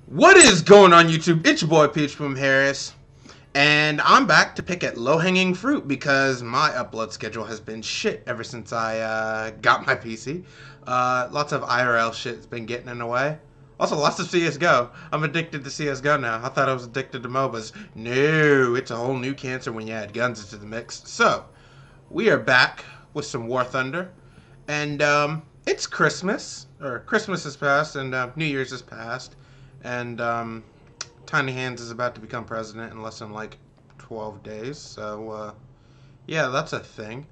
What is going on YouTube? It's your boy Peach Boom Harris, and I'm back to pick at low-hanging fruit because my upload schedule has been shit ever since I got my PC. Lots of IRL shit's been getting in the way. Also, lots of CSGO. I'm addicted to CSGO now. I thought I was addicted to MOBAs. No, it's a whole new cancer when you add guns into the mix. So, we are back with some War Thunder, and it's Christmas, or Christmas has passed, and New Year's has passed. And Tiny Hands is about to become president in less than like 12 days. So, yeah, that's a thing.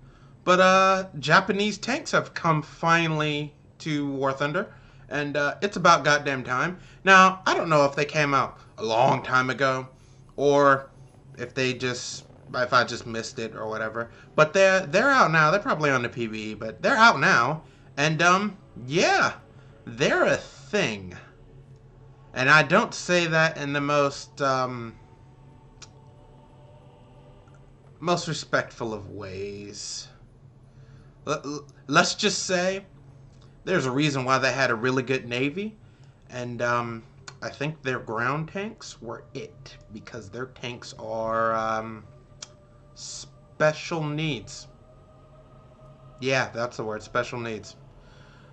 But Japanese tanks have come finally to War Thunder. And it's about goddamn time. Now, I don't know if they came out a long time ago. Or if I just missed it or whatever. But they're out now. They're probably on the PvE. But they're out now. And, yeah, they're a thing. And I don't say that in the most respectful of ways. Let's just say there's a reason why they had a really good navy, and I think their ground tanks were it, because their tanks are special needs. Yeah, that's the word, special needs.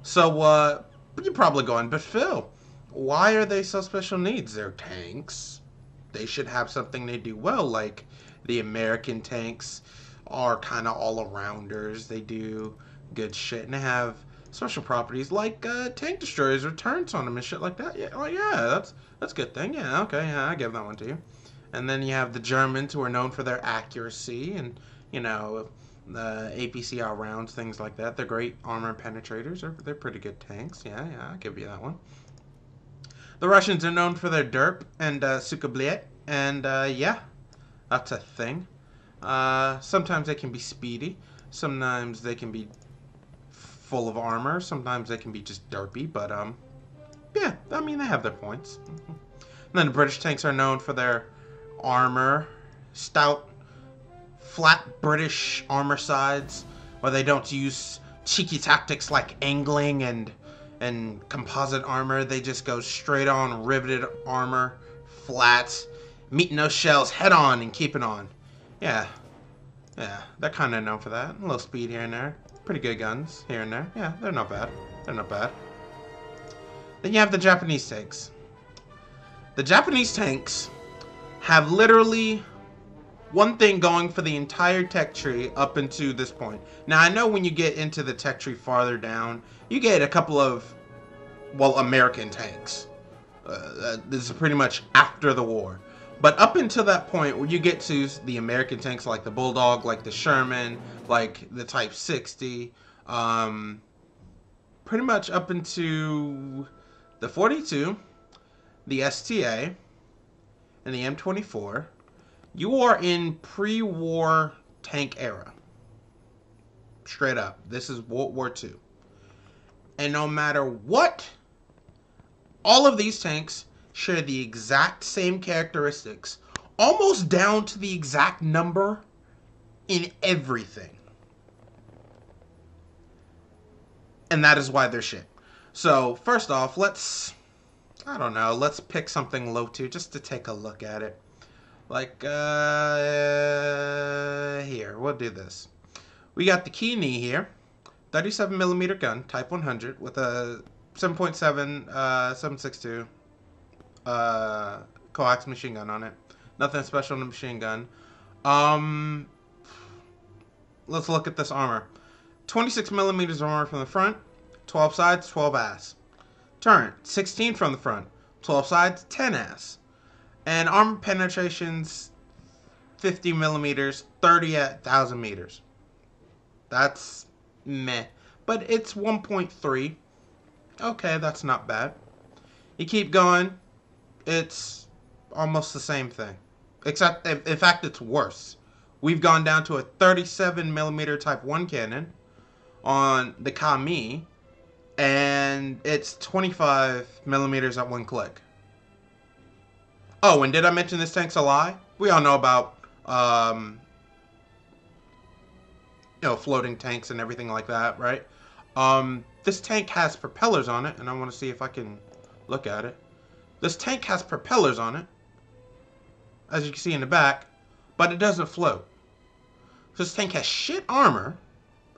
So you're probably going, but Phil, why are they so special needs? They're tanks. They should have something they do well, like the American tanks are kind of all-arounders. They do good shit, and they have special properties like tank destroyers or turrets on them and shit like that. Yeah, oh yeah, that's a good thing. Yeah, okay, yeah, I give that one to you. And then you have the Germans, who are known for their accuracy and, you know, the APCR rounds, things like that. They're great armor penetrators. They're pretty good tanks. Yeah, I'll give you that one. The Russians are known for their derp and Sukhoblet, and yeah, that's a thing. Sometimes they can be speedy, sometimes they can be full of armor, sometimes they can be just derpy, but yeah, I mean, they have their points. And then the British tanks are known for their armor, stout, flat British armor sides, where they don't use cheeky tactics like angling and composite armor. They just go straight on riveted armor, flat, meeting those shells head on and keep it on. Yeah, they're kind of known for that. A little speed here and there. Pretty good guns here and there. Yeah, they're not bad. They're not bad. Then you have the Japanese tanks. The Japanese tanks have literally one thing going for the entire tech tree up into this point. Now, I know when you get into the tech tree farther down, you get a couple of, well, American tanks. This is pretty much after the war. But up until that point where you get to the American tanks like the Bulldog, like the Sherman, like the Type 60, pretty much up into the 42, the STA, and the M24, you are in pre-war tank era. Straight up. This is World War II. And no matter what, all of these tanks share the exact same characteristics, almost down to the exact number in everything. And that is why they're shit. So, first off, let's pick something low tier just to take a look at it. Like, here, we'll do this. We got the Key-Knee here, 37mm gun, Type 100, with a 7.7, 7.62 coax machine gun on it. Nothing special in the machine gun. Let's look at this armor. 26mm armor from the front, 12 sides, 12 ass. Turret, 16 from the front, 12 sides, 10 ass. And armor penetrations, 50mm, 30 at 1,000 meters. That's meh. But it's 1.3. Okay, that's not bad. You keep going, it's almost the same thing. Except, in fact, it's worse. We've gone down to a 37mm Type 1 cannon on the Kami, and it's 25mm at one click. Oh, and did I mention this tank's a lie? We all know about, floating tanks and everything like that, right? This tank has propellers on it, and I want to see if I can look at it. This tank has propellers on it, as you can see in the back, but it doesn't float. So this tank has shit armor,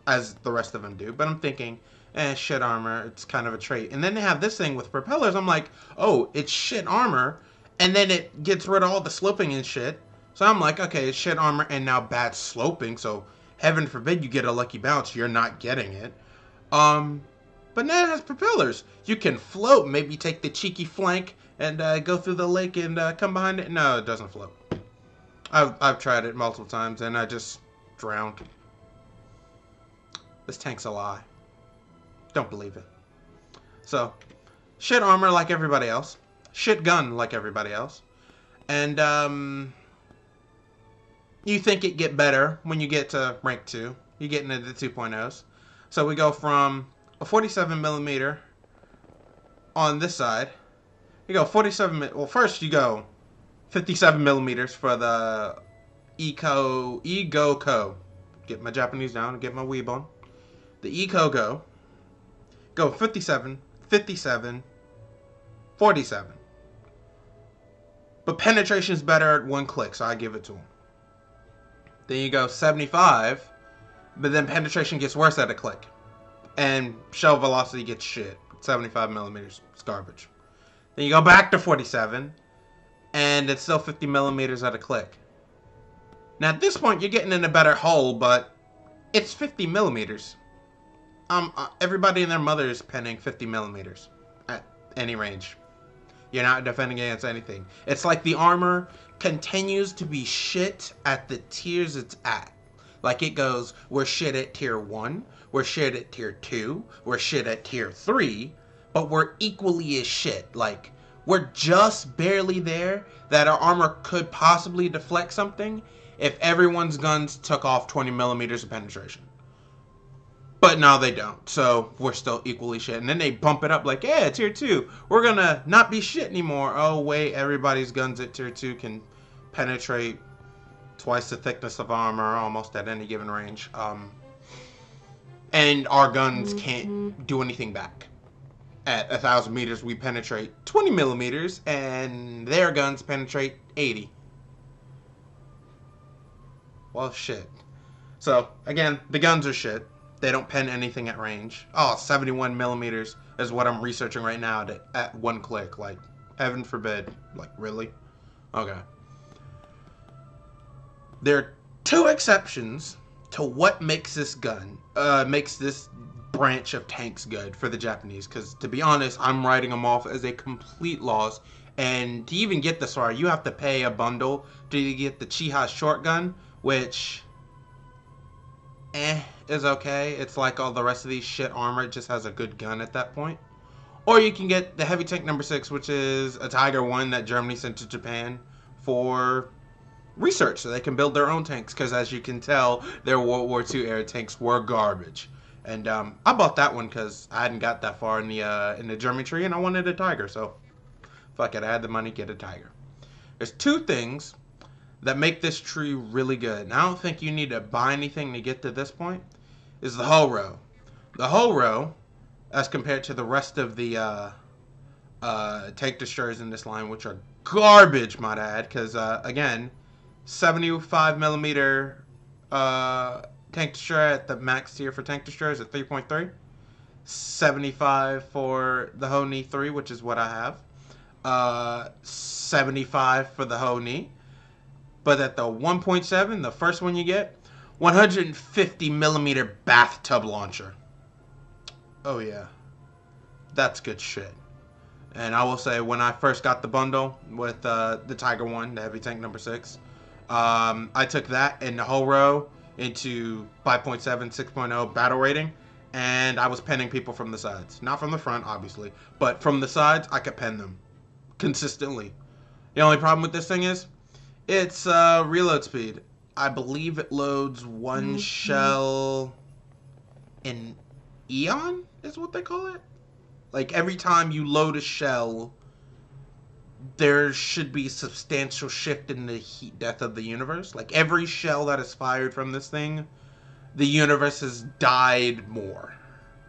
as the rest of them do, but I'm thinking, shit armor, it's kind of a trait. And then they have this thing with propellers. I'm like, oh, it's shit armor, and then it gets rid of all the sloping and shit. So I'm like, okay, it's shit armor and now bad sloping, so heaven forbid you get a lucky bounce, you're not getting it. But now it has propellers. You can float, maybe take the cheeky flank and go through the lake and come behind it. No, it doesn't float. I've tried it multiple times and I just drowned. This tank's a lie. Don't believe it. So, shit armor like everybody else. Shit gun like everybody else. And, you think it get better when you get to rank 2. You get into the 2.0s. So we go from a 47mm on this side. You go 47, well first you go 57mm for the Eco-Go. Get my Japanese down and get my weeb on. The Eco-Go. Go 57, 57, 47. But penetration's better at one click, so I give it to him. Then you go 75, but then penetration gets worse at a click. And shell velocity gets shit. 75mm, it's garbage. Then you go back to 47, and it's still 50mm at a click. Now at this point, you're getting in a better hole, but it's 50mm. Everybody and their mother is penning 50mm at any range. You're not defending against anything. It's like the armor continues to be shit at the tiers it's at. Like it goes, we're shit at tier 1, we're shit at tier 2, we're shit at tier 3, but we're equally as shit. Like, we're just barely there that our armor could possibly deflect something if everyone's guns took off 20mm of penetration. But no, they don't. So we're still equally shit. And then they bump it up like, yeah, tier 2. We're gonna not be shit anymore. Oh, wait, everybody's guns at tier 2 can penetrate twice the thickness of armor almost at any given range. And our guns can't do anything back. At 1,000 meters, we penetrate 20mm, and their guns penetrate 80. Well, shit. So, again, the guns are shit. They don't pen anything at range. Oh, 71mm is what I'm researching right now at one click. Like, heaven forbid. Like, really? Okay. There are two exceptions to what makes this gun, makes this branch of tanks good for the Japanese. Because, to be honest, I'm writing them off as a complete loss. And to even get this far, you have to pay a bundle to get the Chiha shotgun, which... is okay. It's like all the rest of these shit armor. It just has a good gun at that point. Or you can get the heavy tank number 6, which is a Tiger 1 that Germany sent to Japan for research, so they can build their own tanks. Because as you can tell, their World War II era tanks were garbage. And I bought that one because I hadn't got that far in the German tree, and I wanted a Tiger. So fuck it, I had the money, get a Tiger. There's two things that make this tree really good. And I don't think you need to buy anything to get to this point, is the hull row. The hull row, as compared to the rest of the tank destroyers in this line, which are garbage, might I add, because, again, 75mm tank destroyer at the max tier for tank destroyers at 3.3. 75 for the Ho-Ni 3, which is what I have. 75 for the Ho-Ni. But at the 1.7, the first one you get, 150mm bathtub launcher. Oh yeah, that's good shit. And I will say, when I first got the bundle with the Tiger 1, the heavy tank number 6, I took that and the whole row into 5.7, 6.0 battle rating, and I was penning people from the sides. Not from the front, obviously, but from the sides, I could pen them consistently. The only problem with this thing is, it's reload speed. I believe it loads one shell in eon, is what they call it. Like, every time you load a shell, there should be a substantial shift in the heat death of the universe. Like, every shell that is fired from this thing, the universe has died more.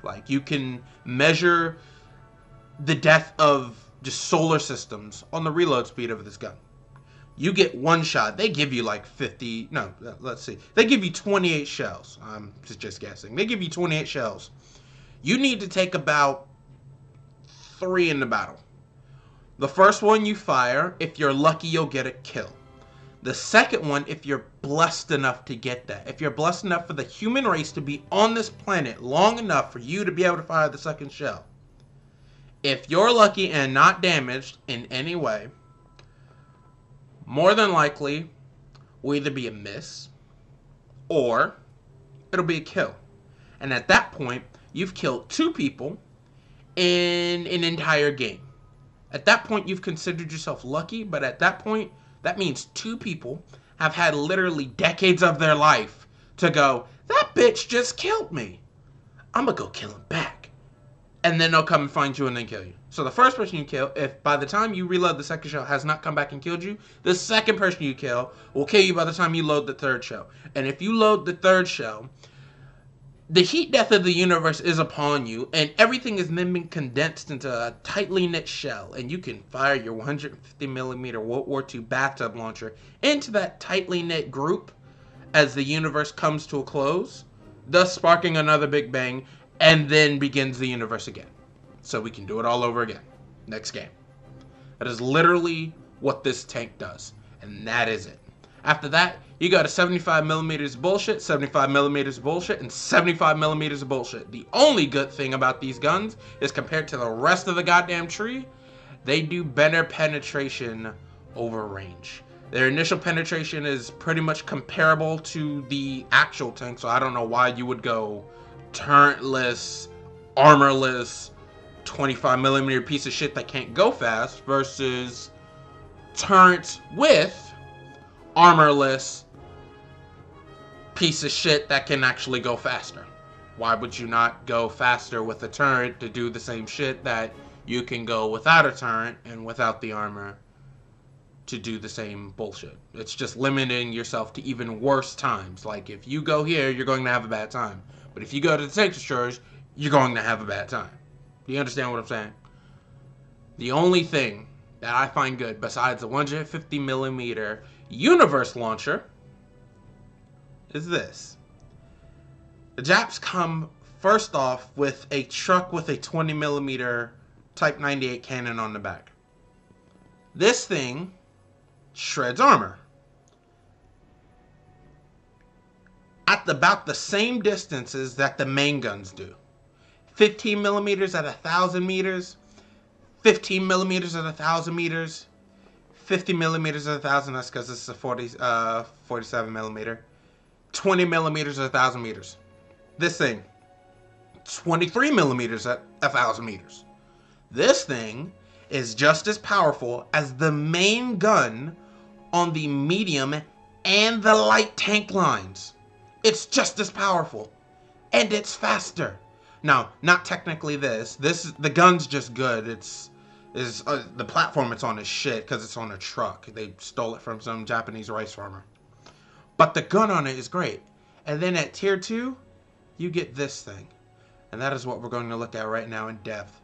Like, you can measure the death of just solar systems on the reload speed of this gun. You get one shot. They give you like 50. No, let's see. They give you 28 shells. I'm just guessing. They give you 28 shells. You need to take about 3 in the battle. The first one you fire, if you're lucky, you'll get a kill. The second one, if you're blessed enough to get that. If you're blessed enough for the human race to be on this planet long enough for you to be able to fire the second shell. If you're lucky and not damaged in any way, more than likely will either be a miss or it'll be a kill. And at that point, you've killed 2 people in an entire game. At that point, you've considered yourself lucky, but at that point, that means 2 people have had literally decades of their life to go, that bitch just killed me. I'm gonna go kill him back. And then they'll come and find you and then kill you. So the first person you kill, if by the time you reload the second shell has not come back and killed you, the second person you kill will kill you by the time you load the third shell. And if you load the third shell, the heat death of the universe is upon you, and everything is then being condensed into a tightly knit shell, and you can fire your 150mm World War II bathtub launcher into that tightly knit group as the universe comes to a close, thus sparking another Big Bang, and then begins the universe again. So we can do it all over again. Next game. That is literally what this tank does, and that is it. After that, you got a 75mm bullshit, 75mm bullshit, and 75mm bullshit. The only good thing about these guns is compared to the rest of the goddamn tree, they do better penetration over range. Their initial penetration is pretty much comparable to the actual tank, so I don't know why you would go turretless, armorless, 25mm piece of shit that can't go fast versus turrets with armorless piece of shit that can actually go faster. Why would you not go faster with a turret to do the same shit that you can go without a turret and without the armor to do the same bullshit? It's just limiting yourself to even worse times. Like, if you go here, you're going to have a bad time. But if you go to the tank destroyers, you're going to have a bad time. Do you understand what I'm saying? The only thing that I find good besides the 150mm universe launcher is this. The Japs come first off with a truck with a 20mm Type 98 cannon on the back. This thing shreds armor at about the same distances that the main guns do. 15mm at 1,000 meters, 15mm at 1,000 meters, 50mm at 1,000, that's because this is a 47mm. 20mm at 1,000 meters. This thing, 23mm at 1,000 meters. This thing is just as powerful as the main gun on the medium and the light tank lines. It's just as powerful. And it's faster. Now, not technically this. The gun's just good. The platform it's on is shit because it's on a truck. They stole it from some Japanese rice farmer. But the gun on it is great. And then at tier 2, you get this thing. And that is what we're going to look at right now in depth.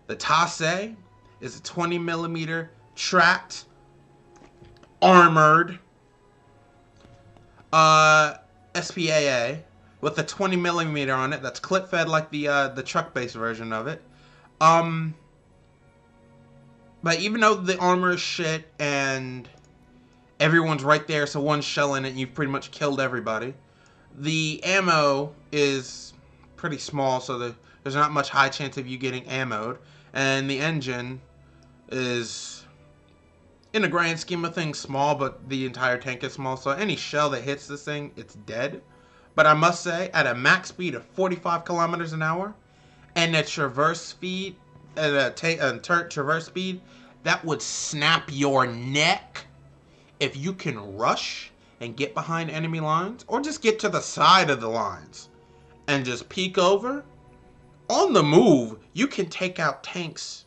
The Tase is a 20mm tracked, armored SPAA with a 20mm on it that's clip fed like the truck based version of it. But even though the armor is shit and everyone's right there, so one shell in it and you've pretty much killed everybody, the ammo is pretty small, so there's not much high chance of you getting ammoed. And the engine is, in the grand scheme of things, small, but the entire tank is small, so any shell that hits this thing, it's dead. But I must say, at a max speed of 45 kilometers an hour, and a traverse speed, a turret traverse speed, that would snap your neck if you can rush and get behind enemy lines, or just get to the side of the lines and just peek over. On the move, you can take out tanks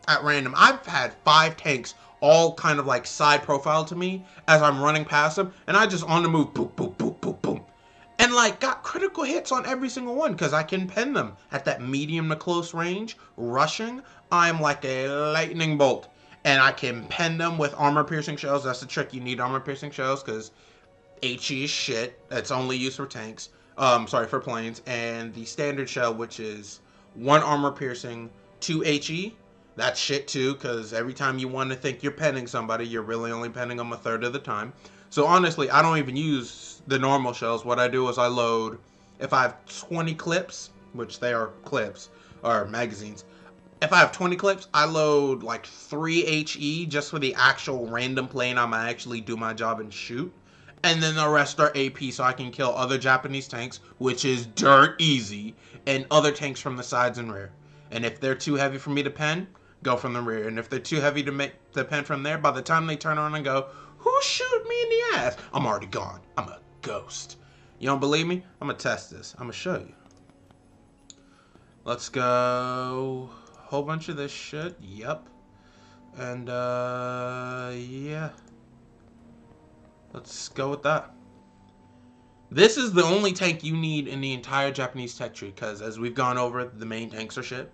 at random. I've had 5 tanks all kind of like side profile to me as I'm running past them, and I just on the move, boom, boom, boom, boom, boom. And like got critical hits on every single one because I can pen them at that medium to close range. Rushing, I'm like a lightning bolt. And I can pen them with armor piercing shells. That's the trick. You need armor piercing shells because HE is shit. It's only used for tanks. Sorry, for planes. And the standard shell, which is 1 armor piercing, 2 HE. That's shit too, because every time you want to think you're penning somebody, you're really only penning them a third of the time. So honestly, I don't even use the normal shells. What I do is I load, if I have 20 clips, which they are clips, or magazines. If I have 20 clips, I load like 3 HE just for the actual random plane I'm gonna actually do my job and shoot. And then the rest are AP so I can kill other Japanese tanks, which is dirt easy, and other tanks from the sides and rear. And if they're too heavy for me to pen, go from the rear. And if they're too heavy to make the pen from there, by the time they turn around and go, who shoot me in the ass? I'm already gone. I'm a ghost. You don't believe me? I'm gonna test this. I'm gonna show you. Let's go. Whole bunch of this shit. Yep. And yeah. Let's go with that. This is the only tank you need in the entire Japanese tech tree, because as we've gone over, the main tanks are shit,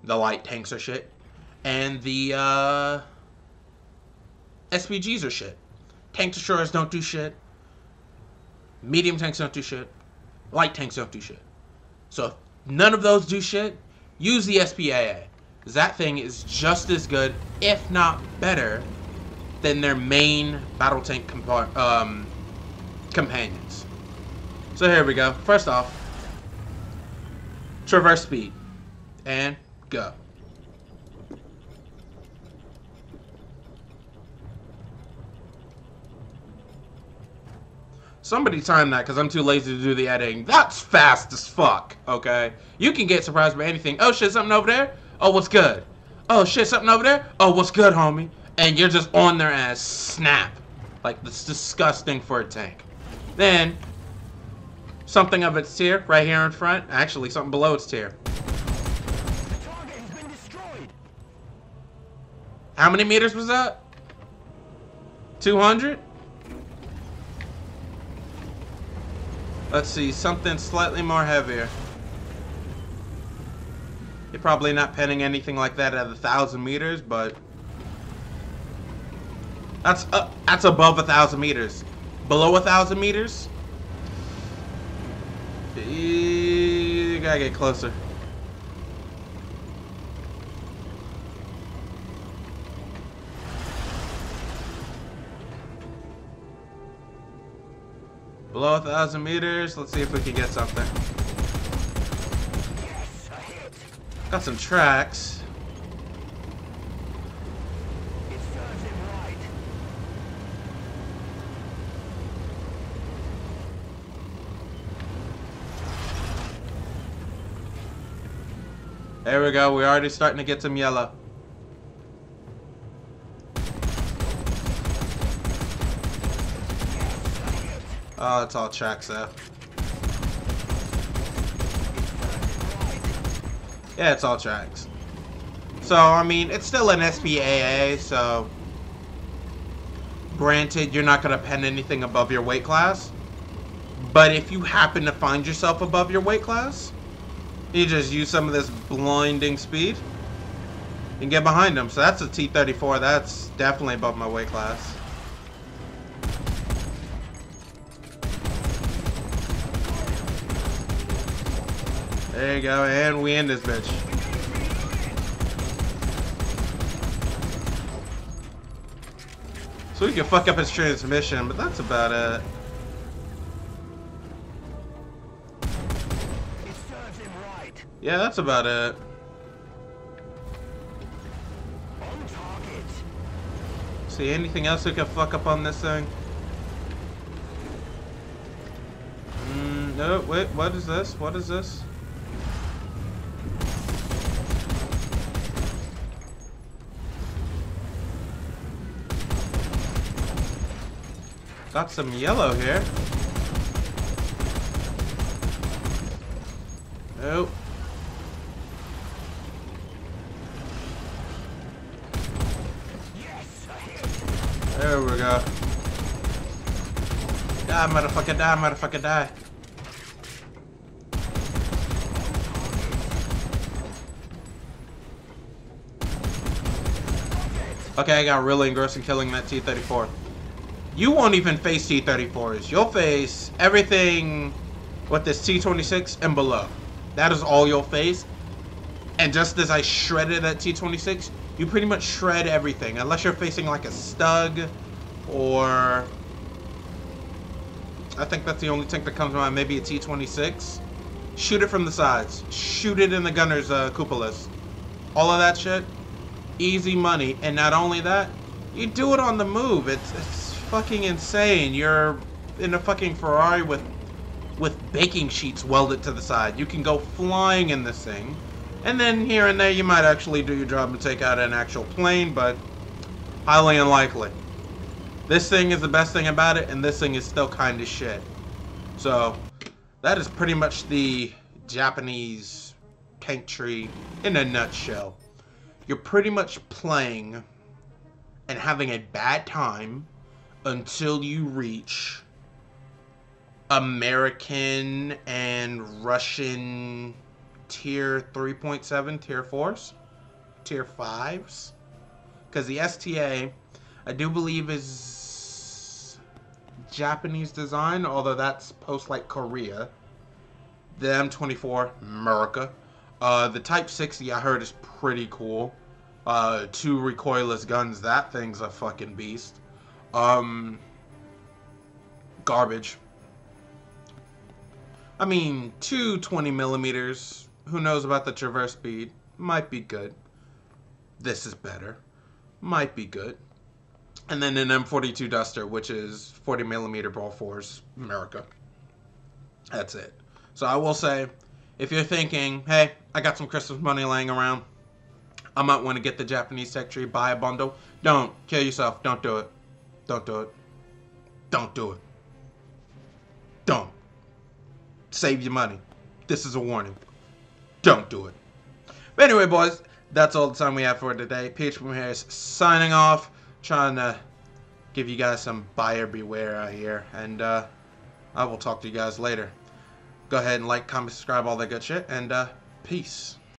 the light tanks are shit, and the SPGs are shit. Tank destroyers don't do shit. Medium tanks don't do shit. Light tanks don't do shit. So if none of those do shit, use the SPAA. That thing is just as good, if not better, than their main battle tank companions. So here we go. First off, traverse speed, and go. Somebody time that because I'm too lazy to do the editing. That's fast as fuck, okay? You can get surprised by anything. Oh shit, something over there? Oh, what's good? Oh shit, something over there? Oh, what's good, homie? And you're just on their ass, snap. Like, that's disgusting for a tank. Then, something of its tier, right here in front. Actually, something below its tier. The target has been destroyed. How many meters was that? 200? Let's see, something slightly more heavier. You're probably not penning anything like that at 1,000 meters, but that's above 1,000 meters. Below 1,000 meters, you gotta get closer. Below 1,000 meters, let's see if we can get something. Yes, a hit. Got some tracks. It serves him right. There we go, we're already starting to get some yellow. Oh, it's all tracks though. Yeah, it's all tracks. So, I mean, it's still an SPAA, so granted, you're not going to pen anything above your weight class. But if you happen to find yourself above your weight class, you just use some of this blinding speed and get behind them. So that's a T-34. That's definitely above my weight class. There you go, and we end this bitch. So we can fuck up his transmission, but that's about it. It serves him right. Yeah, that's about it. On target. See, anything else we can fuck up on this thing? No, wait, what is this? What is this? Got some yellow here. Nope. Yes, a hit. There we go. Die, motherfucker, die, motherfucker, die. Okay, I got really engrossed in killing that T-34. You won't even face T-34s. You'll face everything with this T-26 and below. That is all you'll face. And just as I shredded that T-26, you pretty much shred everything. Unless you're facing like a Stug or... I think that's the only tank that comes to mind. Maybe a T-26. Shoot it from the sides. Shoot it in the gunner's cupolas. All of that shit. Easy money. And not only that, you do it on the move. It's fucking insane. You're in a fucking Ferrari with baking sheets welded to the side. You can go flying in this thing. And then here and there you might actually do your job and take out an actual plane, but highly unlikely. This thing is the best thing about it, and this thing is still kind of shit. So, that is pretty much the Japanese tank tree in a nutshell. You're pretty much playing and having a bad time until you reach American and Russian tier 3.7, tier 4s, tier 5s. Because the STA, I do believe, is Japanese design, although that's post like Korea. The M24, America. The Type 60 I heard is pretty cool. 2 recoilless guns, that thing's a fucking beast. Garbage. I mean, 2 20mm, who knows about the traverse speed, might be good. This is better. Might be good. And then an M42 Duster, which is 40mm ball force, America. That's it. So I will say, if you're thinking, hey, I got some Christmas money laying around, I might want to get the Japanese tech tree, buy a bundle. Don't. Kill yourself. Don't do it. Don't do it. Don't do it. Don't. Save your money. This is a warning. Don't do it. But anyway, boys, that's all the time we have for today. PH Boom Harris signing off. Trying to give you guys some buyer beware out here. And I will talk to you guys later. Go ahead and like, comment, subscribe, all that good shit. And peace.